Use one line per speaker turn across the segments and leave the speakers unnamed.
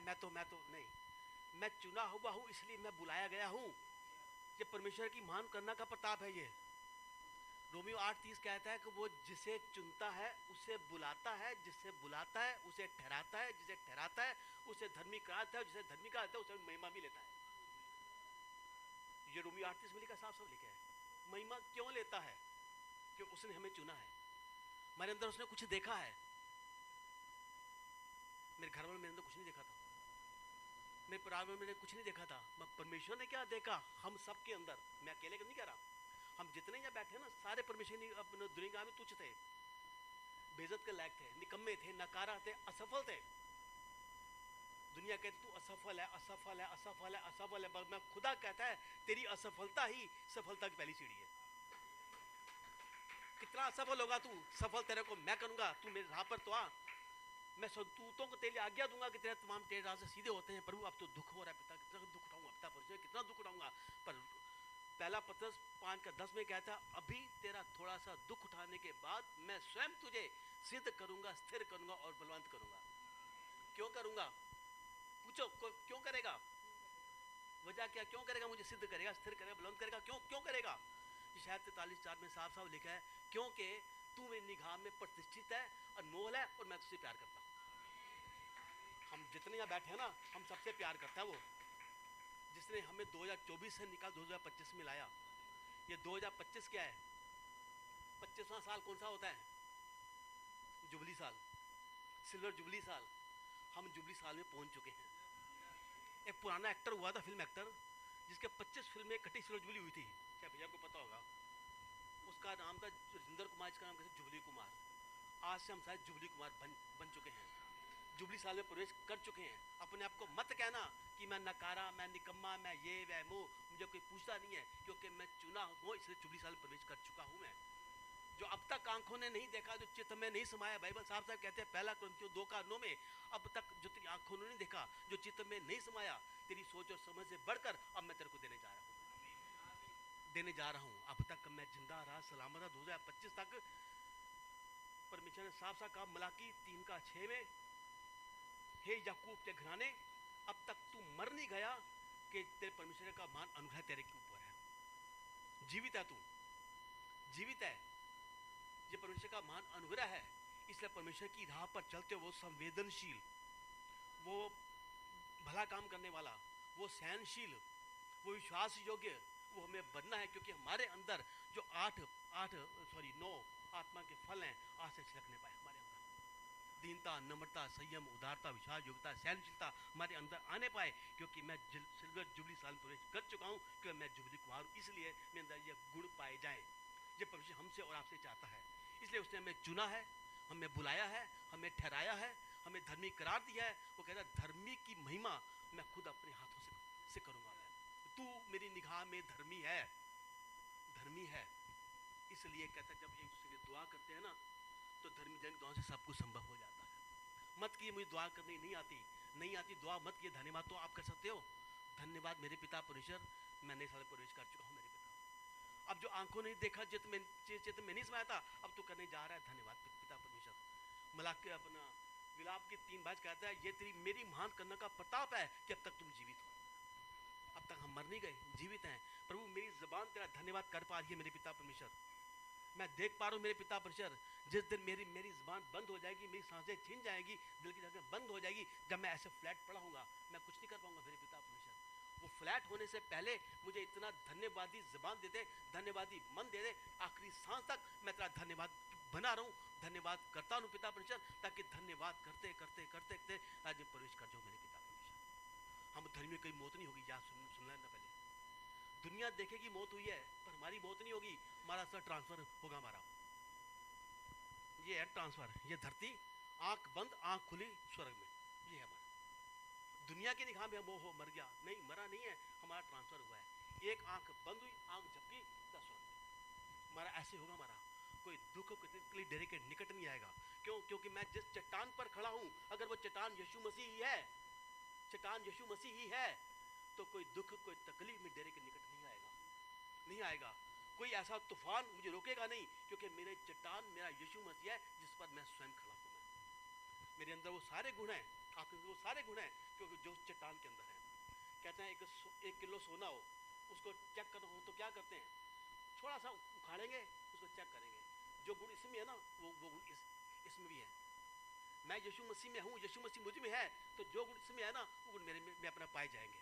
मैं तो नहीं, मैं चुना हुआ हूँ, इसलिए मैं बुलाया गया हूँ। ये परमेश्वर की महान करना का प्रताप है। ये रोमियो 8:30 कहता है कि वो जिसे चुनता है उसे बुलाता है, जिसे बुलाता है उसे ठहराता है, जिसे ठहराता है उसे धर्मी कराता है, जिसे धर्मी कराता है उसे महिमा भी लेता है। ये रोमियो 8:30 में लिखा, साफ साफ लिखा है। महिमा क्यों लेता है? क्यों? उसने हमें चुना है, हमारे अंदर उसने कुछ देखा है। मेरे घर वालों मेरे अंदर कुछ नहीं देखा था, मेरे परिवार में मैंने कुछ नहीं देखा था, परमेश्वर ने क्या देखा हम सब के अंदर। मैं अकेले का नहीं कह रहा, हम जितने यहाँ बैठे ना सारे परमेश्वर अपने दुनिया में तुच्छ थे, बेइज्जत के लायक थे, निकम्मे थे, नकारा थे, असफल थे। दुनिया कहती तू असफल है, असफल है, असफल है, असफल है, पर मैं खुदा कहता है तेरी असफलता ही सफलता की पहली सीढ़ी है। कितना असफल होगा तू, सफल तेरे को मैं करूंगा। तू मेरे राह पर तो आ, मैं संतूतों को तेरे आज्ञा दूंगा कि तेरे तमाम तेरे राह से सीधे होते हैं। प्रभु अब तो दुख हो रहा है पिता, कितना दुख उठाऊंगा पिता, पर कितना दुख उठाऊंगा। पर पहला पत्रस 5:10 में कहता है अभी तेरा थोड़ा सा दुख उठाने के बाद मैं स्वयं तुझे सिद्ध करूंगा, स्थिर करूंगा और बलवंत करूंगा। क्यों करूंगा? पूछो क्यों करेगा? वजह क्या? क्यों करेगा? मुझे सिद्ध करेगा, स्थिर करेगा, बलवंत करेगा। क्यों करेगा? शायद 43:4 में साफ साफ लिखा है क्योंकि तू मेरी निगाह में प्रतिष्ठित है, अनमोल है और मैं तुझसे प्यार करता हूं। हम जितने यहाँ बैठे हैं ना, हम सबसे प्यार करता है वो जिसने हमें 2024 से निकाल 2025 में लाया। ये 2025 क्या है? 25वां साल कौन सा होता है? जुबली साल, सिल्वर जुबली साल। हम जुबली साल में पहुंच चुके हैं। एक पुराना एक्टर हुआ था, फिल्म एक्टर, जिसके 25 फिल्में कटी सिल्वर जुबली हुई थी, क्या भैया आपको पता होगा? उसका नाम था राजेंद्र कुमार, इसका नाम कैसे जुबली कुमार। आज से हम शायद जुबली कुमार बन चुके हैं, जुबली साल में प्रवेश कर चुके हैं। अपने आप को मत कहना कि मैं नकारा, मैं निकम्मा, मैं ये वह मुँह, मुझे कोई पूछता नहीं है, क्योंकि मैं चुना हूँ, इसलिए जुबली साल में प्रवेश कर चुका हूँ। मैं जो अब तक आंखों ने नहीं देखा, जो चित्त में नहीं समाया, बाइबल साहब कहते हैं 1 कुरिन्थियों 2:9 में, अब तक जो तेरी आंखों ने नहीं देखा, जो चित्त में नहीं समाया, तेरी सोच और समझ से बढ़कर अब मैं तेरे को देने जा रहा हूँ। अब तक मैं जिंदा रहा, सलामत रहा। 2025 तक परमेश्वर ने साफ साफ कहा मलाकी 3:6 में, हे याकूब के घराने, अब तक तू मर नहीं गया कि तेरे परमेश्वर का महान अनुग्रह तेरे के ऊपर है। जीवित है, तू जीवित है, ये परमेश्वर का महान अनुग्रह है। इसलिए परमेश्वर की राह पर चलते वो संवेदनशील, वो भला काम करने वाला, वो सहनशील, वो विश्वास योग्य, वो हमें बनना है। क्योंकि हमारे अंदर जो 9 आत्मा के फल हैं आज से छिलकने पाए हमारे अंदर। दीनता, नम्रता, संयम, उदारता, विश्वास योग्यता, सहनशीलता हमारे अंदर आने पाए। क्योंकि मैं सिल्वर जुबली साल में प्रवेश कर चुका हूँ, क्योंकि मैं जुबली कुमार हूँ, इसलिए मेरे अंदर ये गुण पाए जाए। ये परमेश्वर हमसे और आपसे चाहता है, इसलिए उसने हमें चुना है, हमें बुलाया है, हमें ठहराया है, हमें धर्मी करार दिया है। वो कहता है धर्मी की महिमा मैं खुद अपने हाथों से करूंगा। मैं तू मेरी निगाह में धर्मी है, धर्मी है। इसलिए कहता है जब एक दूसरे की दुआ करते हैं ना, तो धर्मी जन की दुआ से सब कुछ संभव हो जाता है। मत कि मुझे दुआ करनी नहीं आती दुआ मत किए, धन्यवाद तो आप कर सकते हो। धन्यवाद मेरे पिता परमेश्वर, मैं नए साल में प्रवेश कर चुका हूँ मेरे पिता। अब जो आंखों ने देखा, चित्त में नहीं समाया था, अब तो करने जा रहा है। धन्यवाद पिता परमेश्वर। मलाकी अपना विलाप की 3 कहता है ये तेरी मेरी महान करने का प्रताप है कि अब तक तुम जीवित हो। अब तक हम मर नहीं गए, जीवित हैं। प्रभु मेरी जबान तेरा धन्यवाद कर पा रही है मेरे पिता परमेश्वर। मैं देख पा रहा हूँ मेरे पिता परमेश्वर, जिस दिन मेरी जुबान बंद हो जाएगी, मेरी सांसें छिन जाएगी, दिल की धड़कन बंद हो जाएगी, जब मैं ऐसे फ्लैट पड़ा हूँगा, मैं कुछ नहीं कर पाऊंगा मेरे पिता परमेश्वर। वो फ्लैट होने से पहले मुझे इतना धन्यवादी जुबान दे दे, धन्यवादी मन दे दे, आखिरी सांस तक मैं तेरा धन्यवाद बना रहा हूँ, धन्यवाद करता हूँ पिता परमेश्वर, ताकि धन्यवाद करते करते करते करते आज में प्रवेश कर जाऊँ मेरे पिता परमेश्वर। हम धर्मी कोई मौत नहीं होगी, याद सुनना ना पहले। दुनिया देखेगी मौत हुई है, पर हमारी मौत नहीं होगी, हमारा सर ट्रांसफर होगा हमारा। ये है ट्रांसफर, ये धरती आंख बंद आंख खुली स्वर्ग में, ये है हमारा। दुनिया की निगाह में वो हो मर गया, नहीं मरा नहीं है, हमारा ट्रांसफर हुआ है। एक आंख बंद हुई, आंख झपकी, स्वर्ग में हमारा। ऐसे होगा हमारा। कोई दुख को डेरे के निकट नहीं आएगा। क्यों? क्योंकि मैं जिस चट्टान पर खड़ा हूं, अगर वो चट्टान यीशु मसीह ही है, चट्टान यीशु मसीह ही है, तो कोई दुख कोई तकलीफ में डेरे के निकट नहीं आएगा। कोई ऐसा तूफान मुझे रोकेगा नहीं, क्योंकि मेरे चट्टान मेरा यीशु मसीह है, जिस पर मैं स्वयं खड़ा हूं। मेरे अंदर वो सारे गुण हैं आपके वो सारे गुण हैं क्योंकि जो चट्टान के अंदर है। कहते हैं 1 किलो सोना हो, उसको चेक करना हो तो क्या करते हैं, थोड़ा सा उखाड़ेंगे, उसको चेक करेंगे, जो गुण इसमें है ना वो गुण इसमें भी है। मैं यीशु मसीह में हूँ, यीशु मसीह मुझ में है, तो जो गुण इसमें है ना वो गुण मेरे में अपना पाए जाएंगे,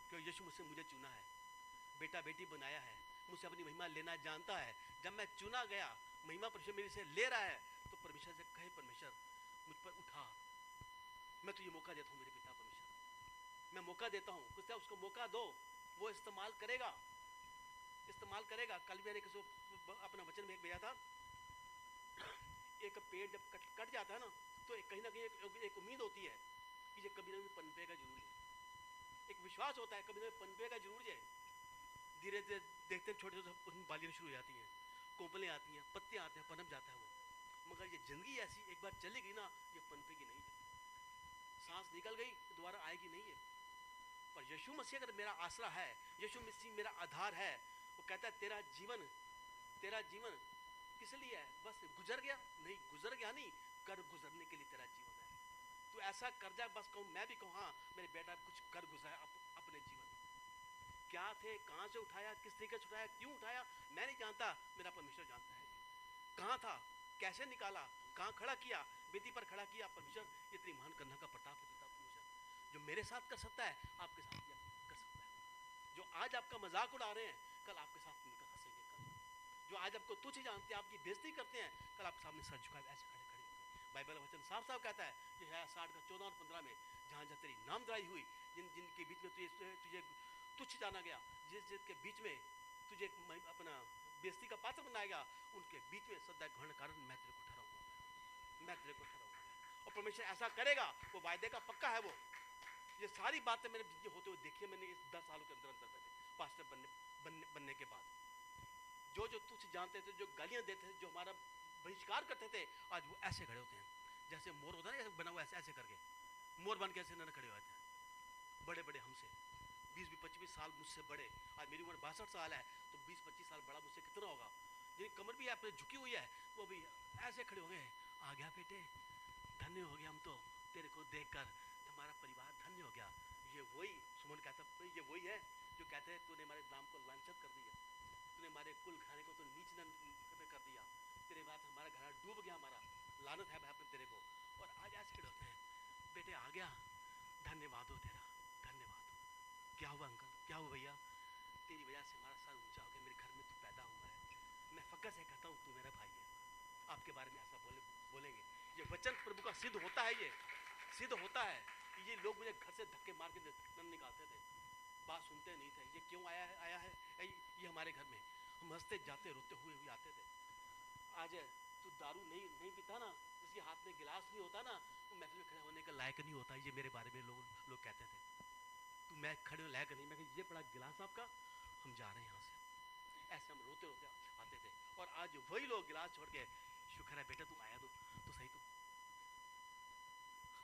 क्योंकि यीशु मसीह मुझे चुना है, बेटा बेटी बनाया है, मुझसे अपनी महिमा लेना जानता है। जब मैं चुना गया, महिमा परमेश्वर मेरे से ले रहा है, तो परमेश्वर से कहे परमेश्वर मुझ पर उठा, मैं तुझे मौका देता हूँ मेरे पिता परमेश्वर, मैं मौका देता हूँ, कुछ उसको मौका दो, वो इस्तेमाल करेगा, इस्तेमाल करेगा। कल मैंने किसी अपना वचन में एक भेजा था, एक पेड़ जब कट जाता है ना तो कहीं ना कहीं एक उम्मीद होती है कि ये कभी ना कभी पनपेगा जरूर है, एक विश्वास होता है कभी ना कभी पनपेगा जरूर है। धीरे धीरे देखते हैं छोटे छोटे उसमें बालियाँ शुरू हो जाती हैं, कोपलें आती हैं, पत्ते आते हैं, पनप जाता है वो। मगर ये जिंदगी ऐसी एक बार चली गई ना, ये पनपेगी नहीं है, सांस निकल गई दोबारा आएगी नहीं है। पर यीशु मसीह अगर मेरा आसरा है, यीशु मसीह मेरा आधार है, वो कहता है तेरा जीवन किस लिए है, बस गुजर गया नहीं, गुजर गया नहीं, कर गुजरने के लिए तेरा जीवन है। तो ऐसा कर जा, बस कहूँ, मैं भी कहूँ हाँ मेरे बेटा कुछ कर गुजरा अपने जीवन में। क्या थे, कहाँ से उठाया, किस तरीके से उठाया, क्यों उठाया, मैं नहीं जानता, मेरा परमेश्वर जानता है। कहाँ था, कैसे निकाला, कहाँ खड़ा किया, बेदी पर खड़ा किया, परमेश्वर ये तेरी महान करना का प्रताप है पिता परमेश्वर, जो मेरे साथ कर सकता है आपके साथ भी कर सकता है। जो आज आपका मजाक उड़ा रहे हैं, कल आपके साथ मिलकर हंसेंगे। कल जो आज आपको तुच्छ जानते हैं, आपकी बेइज्जती करते हैं, कल आपके सामने सर झुकाए ऐसे खड़े खड़े होंगे। बाइबल वचन साफ साफ कहता है कि 60 का 14 और 15 में, जहाँ जहाँ तेरी नामधराई हुई, जिनके बीच में तुझे तुच्छ जाना गया, जिसके बीच में तुझे अपना बेइज्जती का पात्र बनाया गया, उनके बीच में सदा घृण कारण मैं तेरे को ठहराऊंगा, मैं तेरे को ठहराऊंगा। और परमेश्वर ऐसा करेगा, वो वायदे का पक्का है। वो ये सारी बातें मैंने होते हुए देखी है, मैंने इस 10 सालों के अंदर अंदर में पास्टर बनने के बाद। जो तुझ जानते थे, जो गालियां देते थे, जो हमारा बहिष्कार करते थे, आज वो ऐसे खड़े होते हैं जैसे मोर होता है ना, बना हुआ ऐसे करके मोर बन के ऐसे न खड़े होते हैं। बड़े बड़े हमसे 20-25 साल मुझसे बड़े, आज मेरी उम्र 62 साल है, तो 20-25 साल बड़ा मुझसे कितना होगा, जिनकी कमर भी आप झुकी हुई है, वो भी ऐसे खड़े हो गए, आ गया बेटे, धन्य हो गया हम तो तेरे को देखकर, हमारा परिवार धन्य हो गया। ये वही सुमन कहता, ये वही है जो कहते हैं तूने हमारे नाम को लांछित कर दिया, तूने हमारे कुल घराने को तो नीच कर दिया, तेरे बाद हमारा घराना डूब गया, हमारा लानत है भाई तेरे को। और आज ऐसे खड़े होते हैं, बेटे आ गया, धन्यवाद हो तेरा, धन्यवाद हो। क्या हुआ अंकल, क्या हुआ भैया, तेरी वजह से हमारा सर ऊंचा हो गया, मेरे घर में तू पैदा हुआ है, मैं फक्र से कहता हूँ तू मेरा भाई है। आपके बारे में ऐसा बोलेंगे, ये वचन प्रभु का सिद्ध होता है, ये सिद्ध होता है। ये लोग मुझे घर से धक्के मार के निकालते थे, बात सुनते नहीं थे, ये क्यों आया है ये हमारे घर में, हम हंसते जाते रोते हुए आते थे। आज तू दारू नहीं पीता ना, जिसके हाथ में गिलास नहीं होता ना, वो महफिल में खड़े होने का लायक नहीं होता, ये मेरे बारे में लोग कहते थे। तू मैं खड़े लायक नहीं, मैं ये पड़ा गिलास आपका, हम जा रहे हैं यहाँ से, ऐसे हम रोते रोते आते थे। और आज वही लोग गिलास छोड़ के, शुक्र है बेटा तू आया तो सही, तो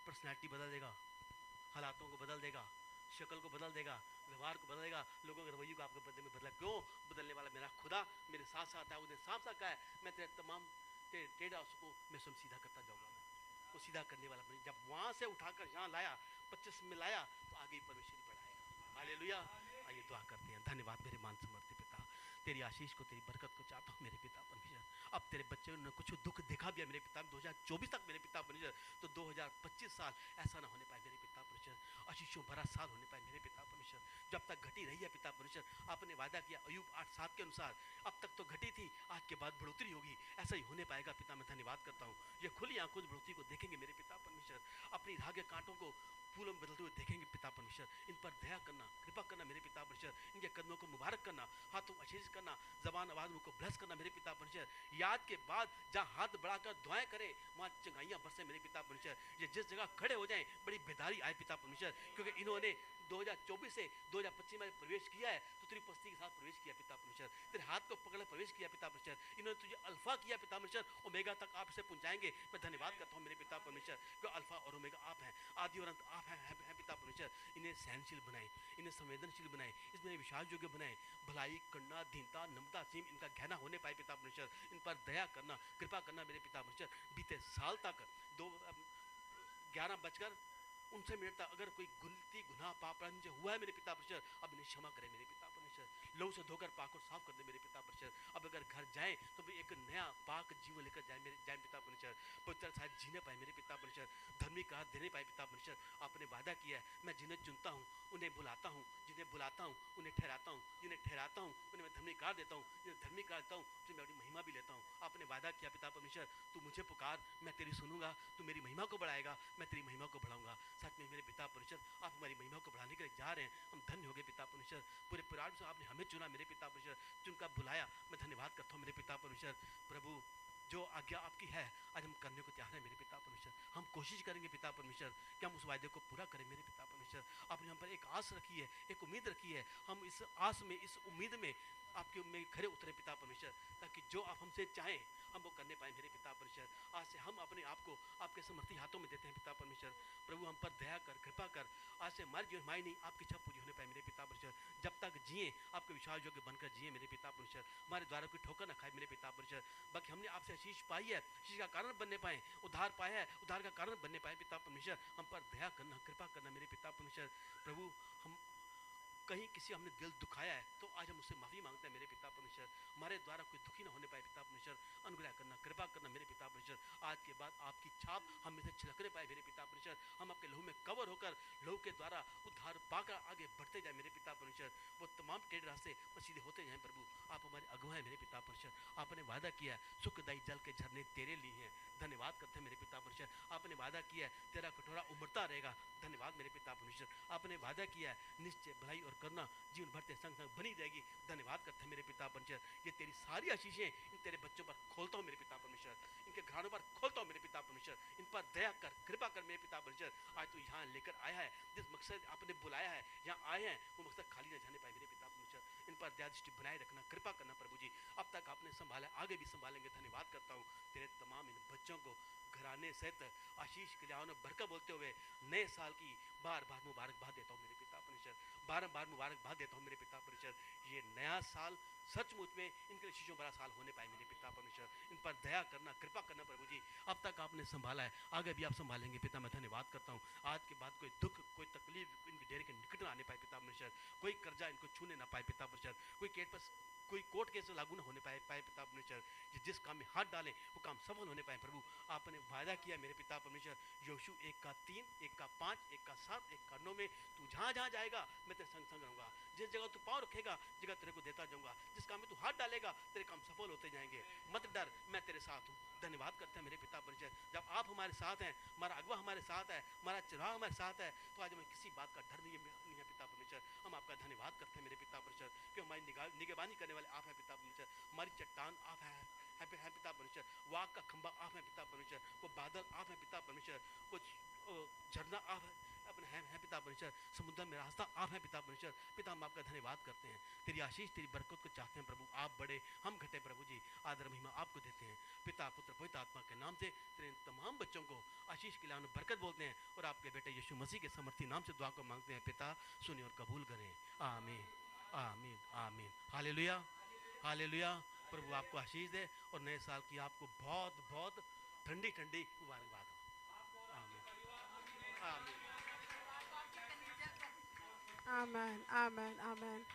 पर्सनैलिटी बदल देगा, हालातों को बदल देगा, शक्ल को बदल देगा, व्यवहार को बदल देगा, लोगों के रवैये को आपके बदले में बदला। क्यों बदलने वाला मेरा खुदा मेरे साथ साथ है, उसने साफ साफ कहा है मैं तेरे तमाम टेढ़ा उसको मैं स्वयं सीधा करता जाऊंगा। वो सीधा करने वाला नहीं, जब वहां से उठाकर यहाँ लाया 25 में लाया, तो आगे परमेश्वर ही बढ़ाएगा। हालेलुया। आइए दुआ करते हैं। धन्यवाद मेरे मान समर्थी पिता, तेरी आशीष को, तेरी बरकत को चाहता हूँ मेरे पिता परमेश्वर। अब तेरे बच्चे ने कुछ दुख देखा भी है मेरे पिता, 2024 तक मेरे पिता परमेश्वर, तो 2025 साल ऐसा ना होने पाए मेरे पिता परमेश्वर, आशीषों भरा साल होने पाए मेरे पिता परमेश्वर। जब तक घटी रही है पिता परमेश्वर, आपने वादा किया अय्यूब 8:7 के अनुसार, अब तक तो घटी थी, आज के बाद बढ़ोतरी होगी, ऐसा ही होने पाएगा पिता। मैं धन्यवाद करता हूँ, ये खुली आंखों बढ़ोतरी को देखेंगे मेरे पिता परमेश्वर, अपनी धागे कांटों को फूलों में बदलते हुए देखेंगे पिता परमेश्वर। इन पर दया करना, कृपा करना मेरे पिता परमेश्वर, इनके कदमों को मुबारक करना, हाथों को आशीष करना, जबान आवाज को ब्लेस करना मेरे पिता परमेश्वर। याद के बाद जहाँ हाथ बढ़ाकर दुआएं करें वहाँ चंगाइयाँ बरसे मेरे पिता परमेश्वर। ये जिस जगह खड़े हो जाएं बड़ी बेदारी आए पिता परमेश्वर, क्योंकि इन्होंने 2024 से 2025 में प्रवेश किया है, तो तेरी उपस्थिति के साथ प्रवेश किया पिता परमेश्वर, तेरे हाथ को पकड़ प्रवेश किया पिता परमेश्वर। इन्होंने तुझे अल्फा किया पिता परमेश्वर, ओमेगा तक आप इसे पहुंचाएंगे। मैं धन्यवाद करता हूँ मेरे पिता परमेश्वर, क्योंकि अल्फा और ओमेगा आप हैं, आदि और अंत आप हैं पिता परमेश्वर। इन्हें सहनशील बनाए, इन्हें संवेदनशील बनाए, इसमें विश्वास योग्य बनाए, भलाई करुणा दीनता नम्रता सीम इनका गहना होने पाए पिता परमेश्वर। इन पर दया करना, कृपा करना मेरे पिता परमेश्वर। बीते साल तक 11:59 तक अगर कोई गलती गुनाह पाप मुझे हुआ है मेरे पिता परमेश्वर, अब इन्हें क्षमा करें मेरे पिता परमेश्वर। लहू से धोकर पाक और साफ कर दे मेरे पिता परमेश्वर। अब अगर घर जाए तो भी एक नया पाक जीवन लेकर जाए पिता परमेश्वर। पवित्र साथ जीने पाए मेरे पिता परमेश्वर, धर्मी का देने पाए पिता परमेश्वर। आपने वादा किया है, मैं जिन्हें चुनता हूँ उन्हें बुलाता हूँ, जिन्हें बुलाता हूँ उन्हें ठहराता हूँ, जिन्हें ठहराता हूँ उन्हें मैं धर्मी कार देता हूँ, जिन्हें धर्मी कार देता हूँ उन्हें मैं अपनी महिमा भी लेता हूँ। आपने वादा किया पिता परमेश्वर, तू मुझे पुकार, मैं तेरी सुनूंगा, तू मेरी महिमा को बढ़ाएगा, मैं तेरी महिमा को बढ़ाऊंगा। सच में मेरे पिता परमेश्वर, आप हमारी महिमा को बढ़ाने के लिए जा रहे हैं, हम धन्य हो गए पिता परमेश्वर। पूरे परिवार से आपने हमें चुना मेरे पिता परमेश्वर, चुनकर बुलाया, मैं धन्यवाद करता हूँ मेरे पिता परमेश्वर। प्रभु जो आज्ञा आपकी है आज हम करने को तैयार हैं मेरे पिता परमेश्वर। हम कोशिश करेंगे पिता परमेश्वर कि हम उस वायदे को पूरा करें मेरे पिता परमेश्वर। आपने हम पर एक आस रखी है, एक उम्मीद रखी है, हम इस आस में, इस उम्मीद में आपके में खड़े उतरे पिता परमेश्वर, ताकि जो आप हमसे चाहें हम वो करने पाए मेरे पिता परमेश्वर। आज से हम अपने आप को आपके समर्थी हाथों में देते हैं पिता परमेश्वर। प्रभु हम पर दया कर, कृपा कर, आज से हमारी जो हमारी नहीं आपकी इच्छा पूरी होने पाए मेरे पिता परमेश्वर। जब तक जिए आपके विश्वास योग्य बनकर जिए मेरे पिता परमेश्वर। हमारे द्वारा कोई ठोकर न खाए मेरे पिता परमेश्वर। बाकी हमने आपसे आशीष पाई है, आशीष का कारण बनने पाए, उद्धार पाया है, उद्धार का कारण बनने पाए पिता परमेश्वर। हम पर दया करना, कृपा करना मेरे पिता परमेश्वर। प्रभु हम कहीं किसी हमने दिल दुखाया है तो आज हम उससे माफी मांगते हैं मेरे पिता परमेश्वर। हमारे द्वारा कोई दुखी ना होने पाए पिता परमेश्वर। अनुग्रह करना, कृपा करना मेरे पिता परमेश्वर। आज के बाद आपकी छाप हम में से छिलकने पाए मेरे पिता परमेश्वर। हम आपके लहू में कवर होकर लहू के द्वारा उद्धार पाकर आगे बढ़ते जाए मेरे पिता परमेश्वर। वो तमाम टेढ़े रास्ते सीधे होते जाए प्रभु। आप हमारे अगुवा हैं मेरे पिता परमेश्वर। आपने वादा किया है सुखदायी जल के झरने तेरे लिए हैं, धन्यवाद करते हैं मेरे पिता परमेश्वर। आपने वादा किया है तेरा कटोरा उमड़ता रहेगा, धन्यवाद मेरे पिता परमेश्वर। आपने वादा किया है निश्चय भलाई और करुणा जीवन भर तेरे संग संग बनी रहेगी, धन्यवाद करते हैं मेरे पिता परमेश्वर। ये तेरी सारी आशीषें इन तेरे बच्चों पर खोलता हूँ मेरे पिता परमेश्वर, इनके घरानों पर खोलता हूँ मेरे पिता परमेश्वर। इन पर दया कर, कृपा कर मेरे पिता परमेश्वर। आज तू यहाँ लेकर आया है, जिस मकसद आपने बुलाया है यहाँ आए हैं, वो मकसद खाली न जाने पाए मेरे पिता परमेश्वर। इन पर दया दृष्टि बनाए रखना, कृपा करना प्रभु जी। अब तक आपने संभाला, आगे भी संभालेंगे, धन्यवाद करता हूँ। तेरे तमाम इन बच्चों को घराने सहित आशीष कल्याण बरकत बोलते हुए नए साल की बार बार मुबारकबाद देता हूँ मेरे पिता परमेश्वर। बारंबार मुबारकबाद देता हूँ मेरे पिता परमेश्वर। ये नया साल सचमुच में इनके लिए शीशों भरा साल होने पाए मेरे पिता परमेश्वर। इन पर दया करना, कृपा करना प्रभु जी। अब तक आपने संभाला है, आगे भी आप संभालेंगे पिता। मैं धन्यवाद करता हूँ। आज के बाद कोई दुख, कोई तकलीफ इनके डेरे के निकट ना आने पाए पिता परमेश्वर। कोई कर्जा इनको छूने ना पाए पिता परमेश्वर। कोई कोर्ट केस लागू ना होने पाए पिता परमेश्वर। जिस काम में हाथ डालें वो काम सफल होने पाए प्रभु। आपने वादा किया मेरे पिता परमेश्वर, योशू 1:3, 1:5, 1:7, 1:9 में तू जहाँ जहाँ जाएगा मैं तेरे संग संग रहूंगा। जिस जगह तू पाँव रखेगा जगह तेरे को देता जाऊंगा। जिस काम में तू हाथ डालेगा तेरे काम सफल होते जाएंगे। मत डर, मैं तेरे साथ हूँ। धन्यवाद करते हैं मेरे पिता परमेश्वर। जब आप हमारे साथ हैं, हमारा अगवा हमारे साथ है, हमारा चुनाव हमारे साथ है, तो आज हमें किसी बात का डर नहीं है पिता परमेश्वर। हम आपका धन्यवाद करते हैं मेरे पिता परमेश्वर कि हमारी निगरानी करने वाले आप हैं पिता परमेश्वर। हमारी चट्टान आप हैं पिता परमेश्वर। वाक का खंबा आप हैं पिता परमेश्वर। वो बादल आप हैं पिता परमेश्वर। वो झरना आप अपने हैं पिता परमेश्वर। समुद्र में रास्ता आप हैं पिता परमेश्वर। पिता हम आपका धन्यवाद करते हैं। तेरी आशीष, तेरी बरकत को चाहते हैं प्रभु। आप बड़े, हम घटे प्रभु जी। आदर महिमा आपको देते हैं पिता, पुत्र, पवित्र आत्मा के नाम से। तेरे तमाम बच्चों को आशीष के लाने बरकत बोलते हैं और आपके बेटे यीशु मसीह के समर्थी नाम से दुआ को मांगते हैं पिता। सुनिए और कबूल करें। आमीन, आमीन, आमीन। Hallelujah, hallelujah. प्रभु आपको आशीष दे और नए साल की आपको बहुत बहुत ठंडी ठंडी मुबारकबाद हो। आमीन, आमीन,
Amen. Amen. Amen.